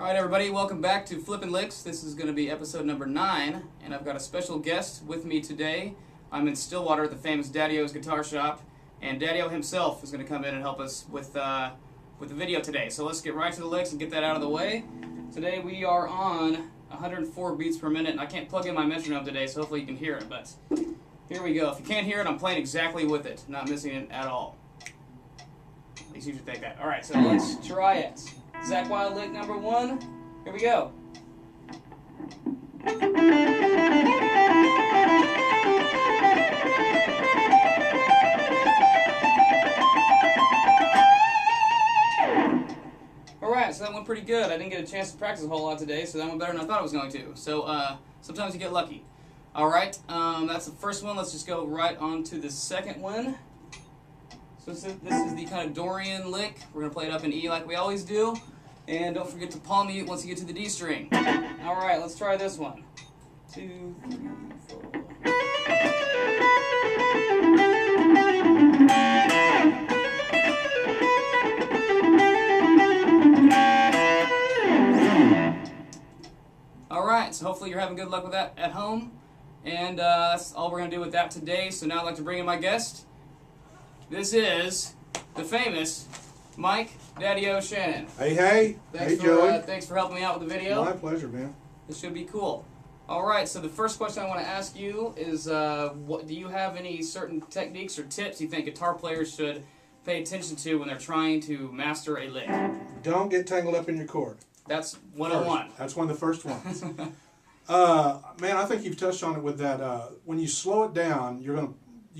Alright everybody, welcome back to Flippinlicks. This is going to be episode number 9, and I've got a special guest with me today. I'm in Stillwater at the famous Daddo's guitar shop, and Daddo himself is going to come in and help us with the video today. So let's get right to the licks and get that out of the way. Today we are on 104 beats per minute, and I can't plug in my metronome today, so hopefully you can hear it, but here we go. If you can't hear it, I'm playing exactly with it, not missing it at all. At least you should think that. Alright, so let's try it. Zach Wild lick number 1. Here we go. Alright, so that went pretty good. I didn't get a chance to practice a whole lot today, so that went better than I thought it was going to. So, sometimes you get lucky. Alright, that's the first one. Let's just go right on to the second one. So this is the kind of Dorian lick. We're going to play it up in E like we always do. And don't forget to palm mute once you get to the D string. Alright, let's try this one. 2, 3, 4. Alright, so hopefully you're having good luck with that at home. And that's all we're going to do with that today. So now I'd like to bring in my guest. This is the famous Daddyo Shannon. Hey, Joey. Thanks for helping me out with the video. My pleasure, man. This should be cool. Alright, so the first question I want to ask you is, do you have any certain techniques or tips you think guitar players should pay attention to when they're trying to master a lick? Don't get tangled up in your chord. That's 101. That's one of the first ones. Man, I think you've touched on it with that. When you slow it down, you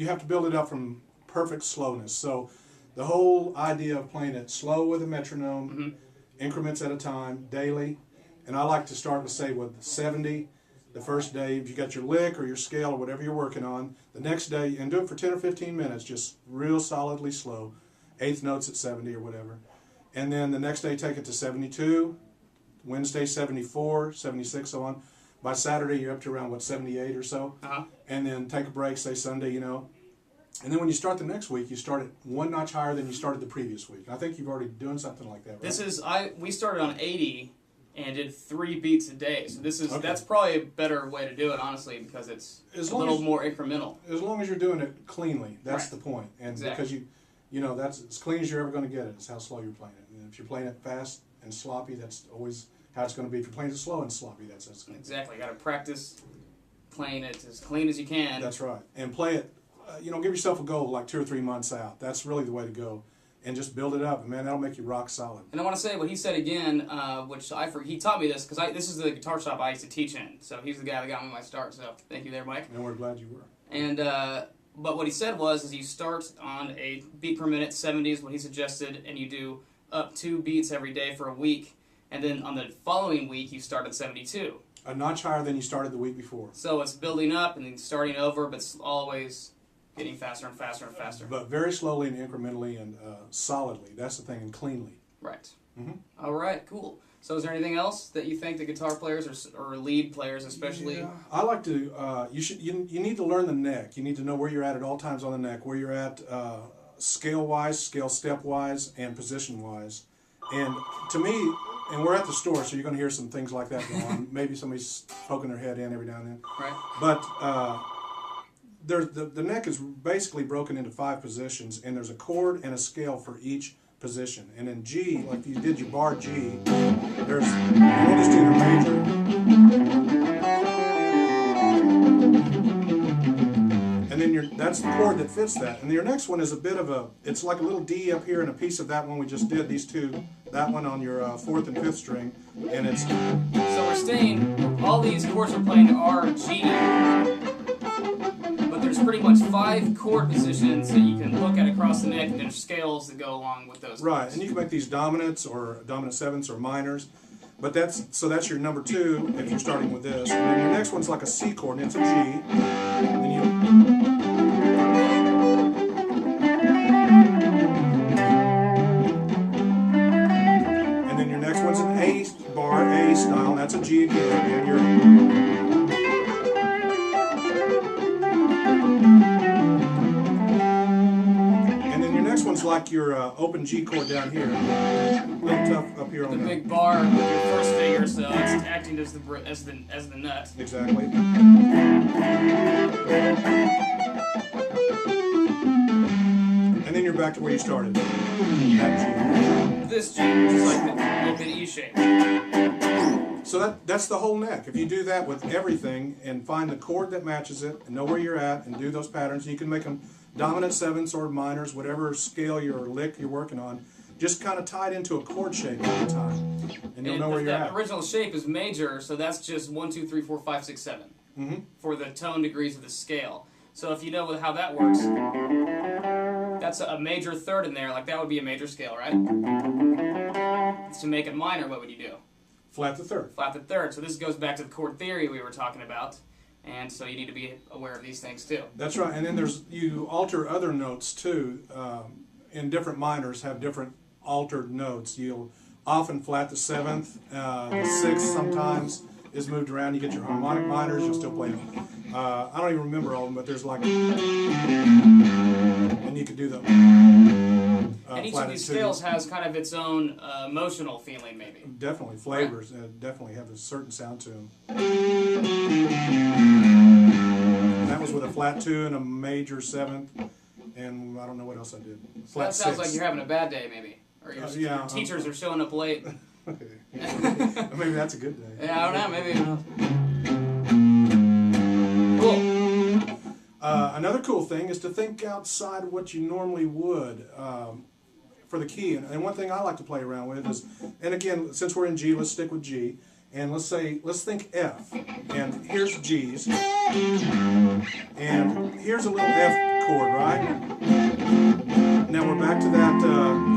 have to build it up from perfect slowness. So the whole idea of playing it slow with a metronome, increments at a time, daily. And I like to start, say, with 70 the first day. If you got your lick or your scale or whatever you're working on, the next day, and do it for 10 or 15 minutes, just real solidly slow, eighth notes at 70 or whatever. And then the next day, take it to 72, Wednesday, 74, 76, so on. By Saturday, you're up to around, 78 or so. And then take a break, say Sunday, And then when you start the next week, you start it one notch higher than you started the previous week. I think you've already doing something like that, right? We started on 80 and did 3 beats a day. So that's probably a better way to do it, honestly, because it's a little more incremental. As long as you're doing it cleanly, that's the point. And exactly. Because that's as clean as you're ever going to get it, is how slow you're playing it. And if you're playing it fast and sloppy, that's always how it's going to be. If you're playing it slow and sloppy, that's how it's going to be. Exactly. You got to practice playing it as clean as you can. That's right. And play it. Give yourself a goal like 2 or 3 months out. That's really the way to go. And just build it up. And man, that'll make you rock solid. And I want to say what he said again, which he taught me this, because this is the guitar shop I used to teach in. So he's the guy that got me my start. So thank you there, Mike. And we're glad you were. And but what he said is you start on a beat per minute, 70 is what he suggested, and you do up 2 beats every day for a week. And then on the following week, you start at 72. A notch higher than you started the week before. So it's building up and then starting over, but it's always getting faster and faster and faster. But very slowly and incrementally and solidly. That's the thing, and cleanly. Right. All right, cool. So is there anything else that you think the guitar players or lead players especially? Yeah, I like to, you need to learn the neck. You need to know where you're at all times on the neck, where you're at scale-wise, scale step-wise, and position-wise. And to me, and we're at the store, so you're going to hear some things like that go on. Maybe somebody's poking their head in every now and then. Right. But the neck is basically broken into 5 positions, and there's a chord and a scale for each position. And in G, like if you did your bar G, there's we'll just do the major. And then that's the chord that fits that. And your next one is a bit of it's like a little D up here and a piece of that one we just did, these two, that one on your 4th and 5th string, and it's... So we're saying all these chords we're playing are G, but there's pretty much 5 chord positions that you can look at across the neck, and there's scales that go along with those. Right, chords. and you can make these dominants or dominant 7ths or minors, but that's your number 2 if you're starting with this. And then your next one's like a C chord, and it's a G, and you... One's an A bar, A style, and that's a G again, and then your next one's like your open G chord down here, a little tough up here on the big bar, your first acting as the nut. Exactly. And then you're back to where you started. This G, which is like the little bit E shape. So that's the whole neck. If you do that with everything and find the chord that matches it and know where you're at and do those patterns, you can make them dominant sevenths or minors, whatever scale or lick you're working on, just kind of tied into a chord shape all the time. And you'll know where you're at. The original shape is major, so that's just 1, 2, 3, 4, 5, 6, 7 for the tone degrees of the scale. So if you know how that works, that's a major third in there, like that would be a major scale, right? To make it minor, what would you do? Flat the third. Flat the third. So this goes back to the chord theory we were talking about, and so you need to be aware of these things too. That's right. And then you alter other notes too. In different minors have different altered notes. You'll often flat the seventh, the sixth sometimes is moved around. You get your harmonic minors, you'll still play them. I don't even remember all of them, but there's like, and you could do the. And each of these scales has kind of its own emotional feeling, maybe. Definitely, flavors definitely have a certain sound to them. And that was with a flat 2 and a major 7th, and I don't know what else I did. Flat that sounds 6. like you're having a bad day, maybe. Or your teachers are showing up late. Maybe that's a good day. Yeah, I don't know, maybe. Cool. Another cool thing is to think outside what you normally would for the key. And one thing I like to play around with is, and again, since we're in G, let's stick with G. And let's think F. And here's G's. And here's a little F chord, right? Now we're back to that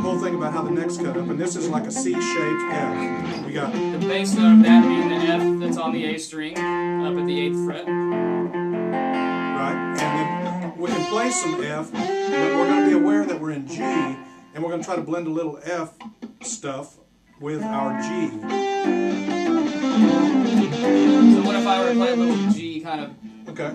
whole thing about how the neck's cut up. And this is like a C-shaped F. We got the bass note of that being the F that's on the A string up at the 8th fret. Right? And then we can play some F, but we're going to be aware that we're in G, and we're going to try to blend a little F stuff with our G. So what if I were to play a little G kind of... Okay.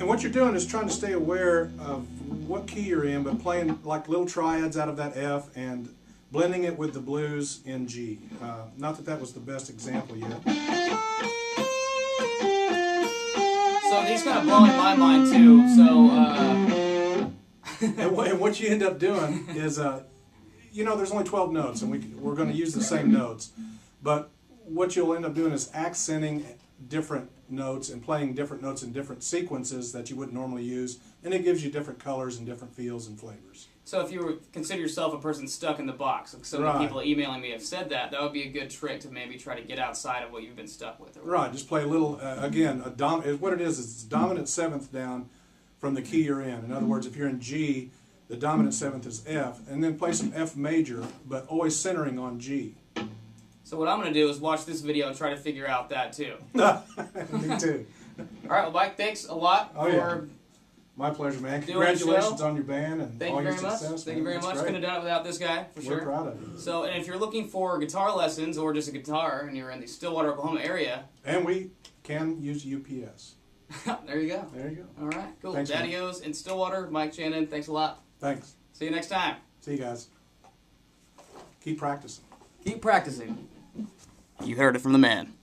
What you're doing is trying to stay aware of what key you're in, but playing like little triads out of that F and blending it with the blues in G. Not that was the best example yet. So these kind of blowing my mind too. So and what you end up doing is, there's only 12 notes, and we're going to use the same notes, but what you'll end up doing is accenting different notes and playing different notes in different sequences that you wouldn't normally use, and it gives you different colors and different feels and flavors. So if you consider yourself a person stuck in the box, like some people emailing me have said that would be a good trick to maybe try to get outside of what you've been stuck with. Right, just play a little, again, what it is it's dominant 7th down from the key you're in. In other words, if you're in G, the dominant 7th is F, and then play some F major, but always centering on G. So what I'm going to do is watch this video and try to figure out that too. Me too. All right, well, Mike, thanks a lot for my pleasure, man. Congratulations on your band and all your success. Thank you very much. Couldn't have done it without this guy, for sure. We're proud of you. So, and if you're looking for guitar lessons or just a guitar and you're in the Stillwater, Oklahoma area. And we can use UPS. There you go. There you go. All right, cool. Thanks, Daddyos in Stillwater, Mike Shannon, thanks a lot. Thanks. See you next time. See you guys. Keep practicing. Keep practicing. You heard it from the man.